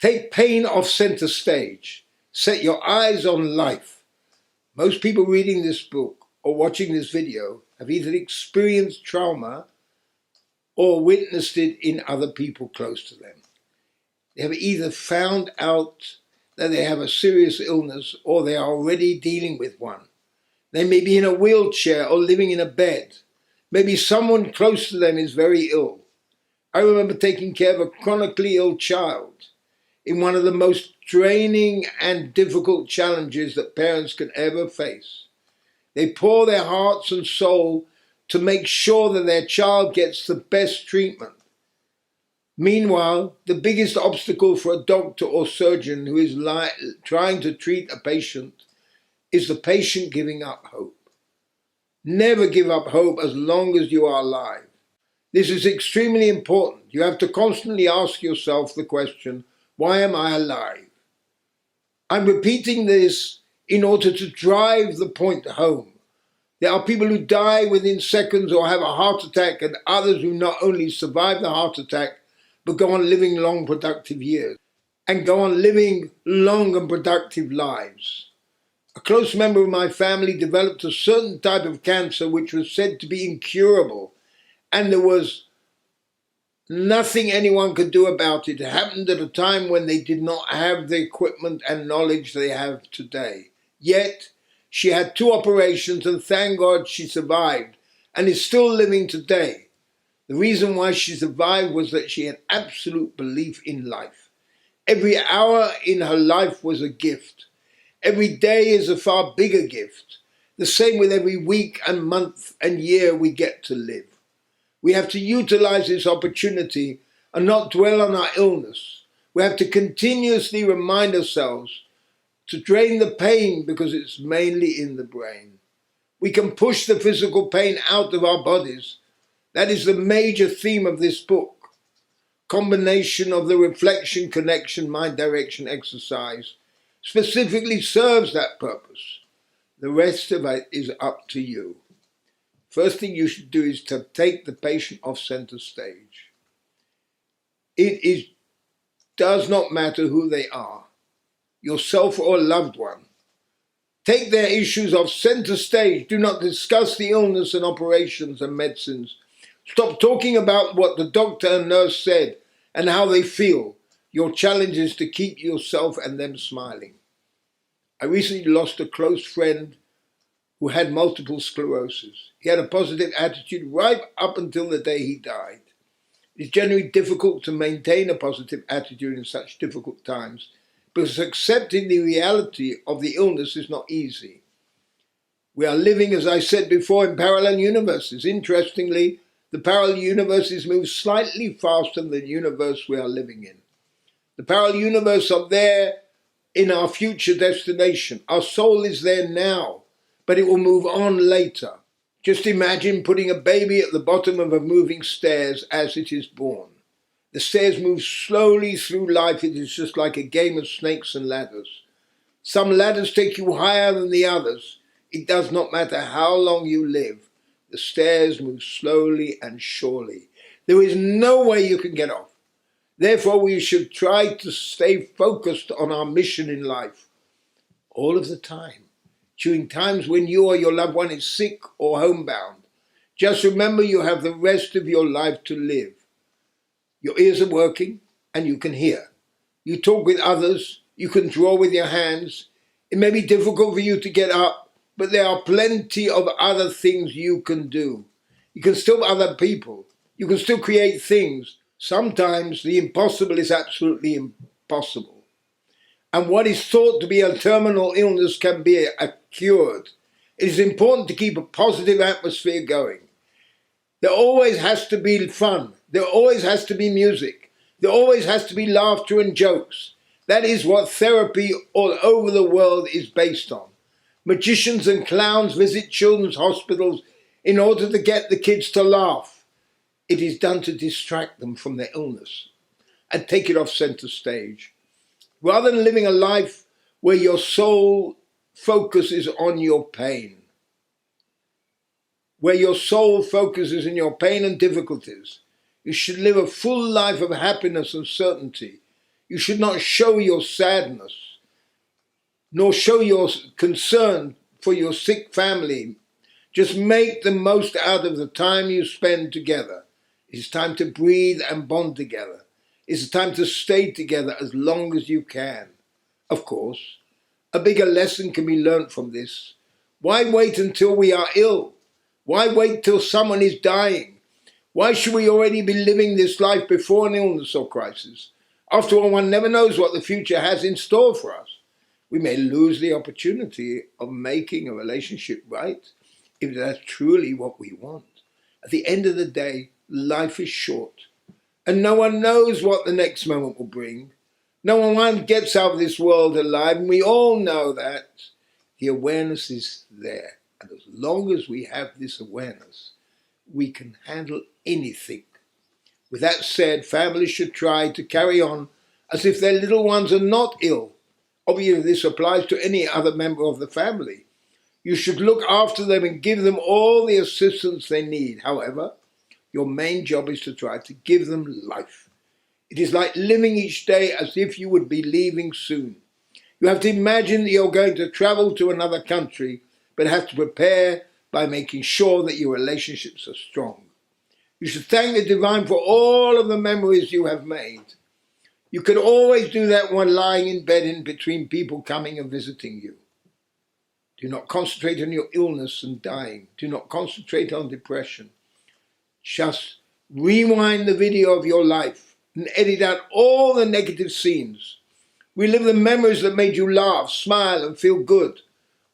Take pain off center stage. Set your eyes on life. Most people reading this book or watching this video have either experienced trauma or witnessed it in other people close to them. They have either found out that they have a serious illness or they are already dealing with one. They may be in a wheelchair or living in a bed. Maybe someone close to them is very ill. I remember taking care of a chronically ill child in one of the most draining and difficult challenges that parents can ever face. They pour their hearts and soul to make sure that their child gets the best treatment. Meanwhile, the biggest obstacle for a doctor or surgeon who is trying to treat a patient is the patient giving up hope. Never give up hope as long as you are alive. This is extremely important. You have to constantly ask yourself the question, why am I alive? I'm repeating this in order to drive the point home. There are people who die within seconds or have a heart attack, and others who not only survive the heart attack, but go on living long, productive years and go on living long and productive lives. A close member of my family developed a certain type of cancer which was said to be incurable, and there was nothing anyone could do about it. It happened at a time when they did not have the equipment and knowledge they have today. Yet, she had 2 operations, and thank God she survived and is still living today. The reason why she survived was that she had absolute belief in life. Every hour in her life was a gift. Every day is a far bigger gift. The same with every week and month and year we get to live. We have to utilize this opportunity and not dwell on our illness. We have to continuously remind ourselves to drain the pain because it's mainly in the brain. We can push the physical pain out of our bodies. That is the major theme of this book. Combination of the reflection, connection, mind direction exercise specifically serves that purpose. The rest of it is up to you. First thing you should do is to take the patient off center stage. It does not matter who they are, yourself or a loved one. Take their issues off center stage. Do not discuss the illness and operations and medicines. Stop talking about what the doctor and nurse said and how they feel. Your challenge is to keep yourself and them smiling. I recently lost a close friend who had multiple sclerosis. He had a positive attitude right up until the day he died. It's generally difficult to maintain a positive attitude in such difficult times because accepting the reality of the illness is not easy. We are living, as I said before, in parallel universes. Interestingly, the parallel universes move slightly faster than the universe we are living in. The parallel universe are there in our future destination. Our soul is there now, but it will move on later. Just imagine putting a baby at the bottom of a moving stairs as it is born. The stairs move slowly through life. It is just like a game of snakes and ladders. Some ladders take you higher than the others. It does not matter how long you live. The stairs move slowly and surely. There is no way you can get off. Therefore, we should try to stay focused on our mission in life all of the time. During times when you or your loved one is sick or homebound, just remember you have the rest of your life to live. Your ears are working and you can hear. You talk with others, you can draw with your hands. It may be difficult for you to get up, but there are plenty of other things you can do. You can still other people. You can still create things. Sometimes the impossible is absolutely impossible. And what is thought to be a terminal illness can be cured. It is important to keep a positive atmosphere going. There always has to be fun. There always has to be music. There always has to be laughter and jokes. That is what therapy all over the world is based on. Magicians and clowns visit children's hospitals in order to get the kids to laugh. It is done to distract them from their illness and take it off center stage. Rather than living a life where your sole focus is on your pain, where your sole focuses in your pain and difficulties, you should live a full life of happiness and certainty. You should not show your sadness, nor show your concern for your sick family. Just make the most out of the time you spend together. It's time to breathe and bond together. It's time to stay together as long as you can. Of course, a bigger lesson can be learnt from this. Why wait until we are ill? Why wait till someone is dying? Why should we already be living this life before an illness or crisis? After all, one never knows what the future has in store for us. We may lose the opportunity of making a relationship right if that's truly what we want. At the end of the day, life is short, and no one knows what the next moment will bring. No one gets out of this world alive, and we all know that. The awareness is there, and as long as we have this awareness, we can handle anything. With that said, families should try to carry on as if their little ones are not ill. Obviously, this applies to any other member of the family. You should look after them and give them all the assistance they need. However, your main job is to try to give them life. It is like living each day as if you would be leaving soon. You have to imagine that you're going to travel to another country, but have to prepare by making sure that your relationships are strong. You should thank the divine for all of the memories you have made. You can always do that while lying in bed in between people coming and visiting you. Do not concentrate on your illness and dying. Do not concentrate on depression. Just rewind the video of your life and edit out all the negative scenes. Relive the memories that made you laugh, smile, and feel good.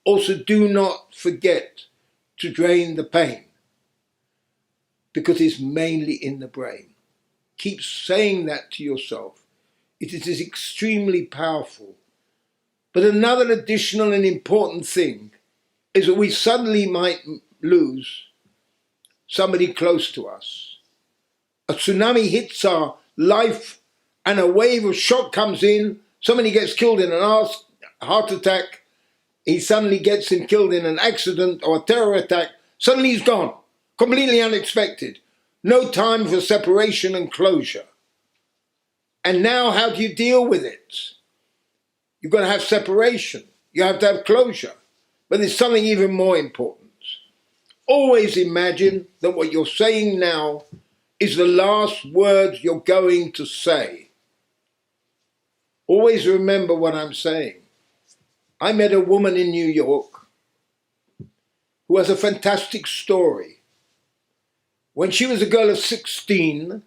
Also, do not forget to drain the pain, because it's mainly in the brain. Keep saying that to yourself. It is extremely powerful. But another additional and important thing is that we suddenly might lose somebody close to us. A tsunami hits our life and a wave of shock comes in. Somebody gets killed in an heart attack. He suddenly gets killed in an accident or a terror attack. Suddenly he's gone. Completely unexpected. No time for separation and closure. And now how do you deal with it? You've got to have separation. You have to have closure. But there's something even more important. Always imagine that what you're saying now is the last words you're going to say. Always remember what I'm saying. I met a woman in New York who has a fantastic story. When she was a girl of 16,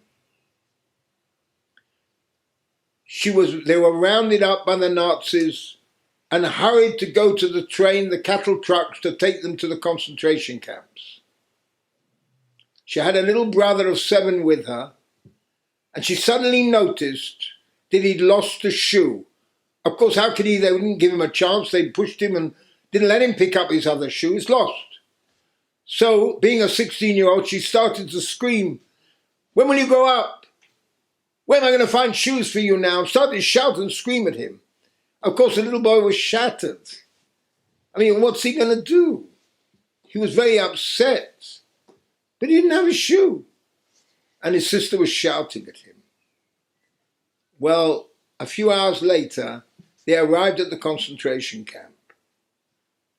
they were rounded up by the Nazis and hurried to go to the train, the cattle trucks, to take them to the concentration camps. She had a little brother of 7 with her, and she suddenly noticed that he'd lost a shoe. Of course, how could he? They wouldn't give him a chance. They pushed him and didn't let him pick up his other shoe. It's lost. So, being a 16-year-old, she started to scream, "When will you grow up? Where am I going to find shoes for you now?" And started to shout and scream at him. Of course, the little boy was shattered. I mean, what's he going to do? He was very upset, but he didn't have a shoe. And his sister was shouting at him. Well, a few hours later, they arrived at the concentration camp.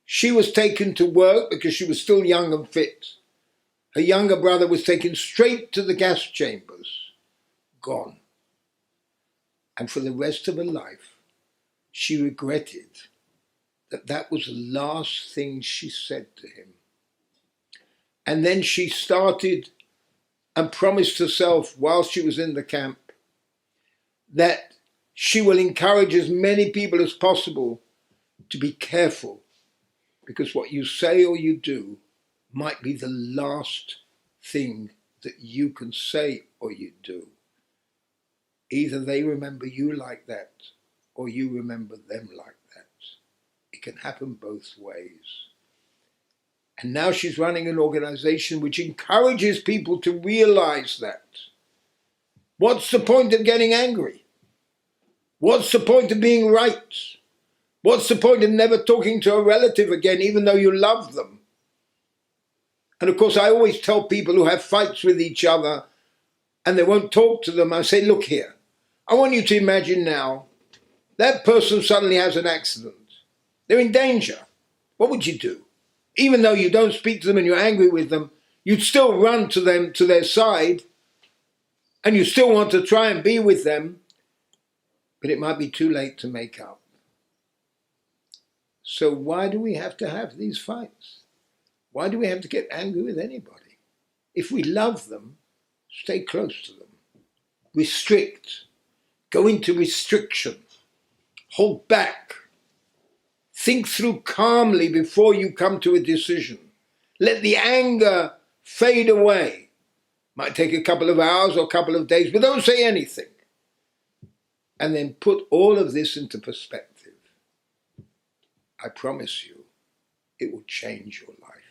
She was taken to work because she was still young and fit. Her younger brother was taken straight to the gas chambers. Gone. And for the rest of her life, she regretted that that was the last thing she said to him. And then she started and promised herself while she was in the camp that she will encourage as many people as possible to be careful, because what you say or you do might be the last thing that you can say or you do. Either they remember you like that or you remember them like that. It can happen both ways. And now she's running an organization which encourages people to realize that. What's the point of getting angry? What's the point of being right? What's the point of never talking to a relative again, even though you love them? And of course, I always tell people who have fights with each other and they won't talk to them, I say, look here, I want you to imagine now that person suddenly has an accident. They're in danger. What would you do? Even though you don't speak to them and you're angry with them, you'd still run to them, to their side, and you still want to try and be with them, but it might be too late to make up. So why do we have to have these fights? Why do we have to get angry with anybody? If we love them, stay close to them. Restrict. Go into restriction. Hold back. Think through calmly before you come to a decision. Let the anger fade away. Might take a couple of hours or a couple of days, but don't say anything. And then put all of this into perspective. I promise you, it will change your life.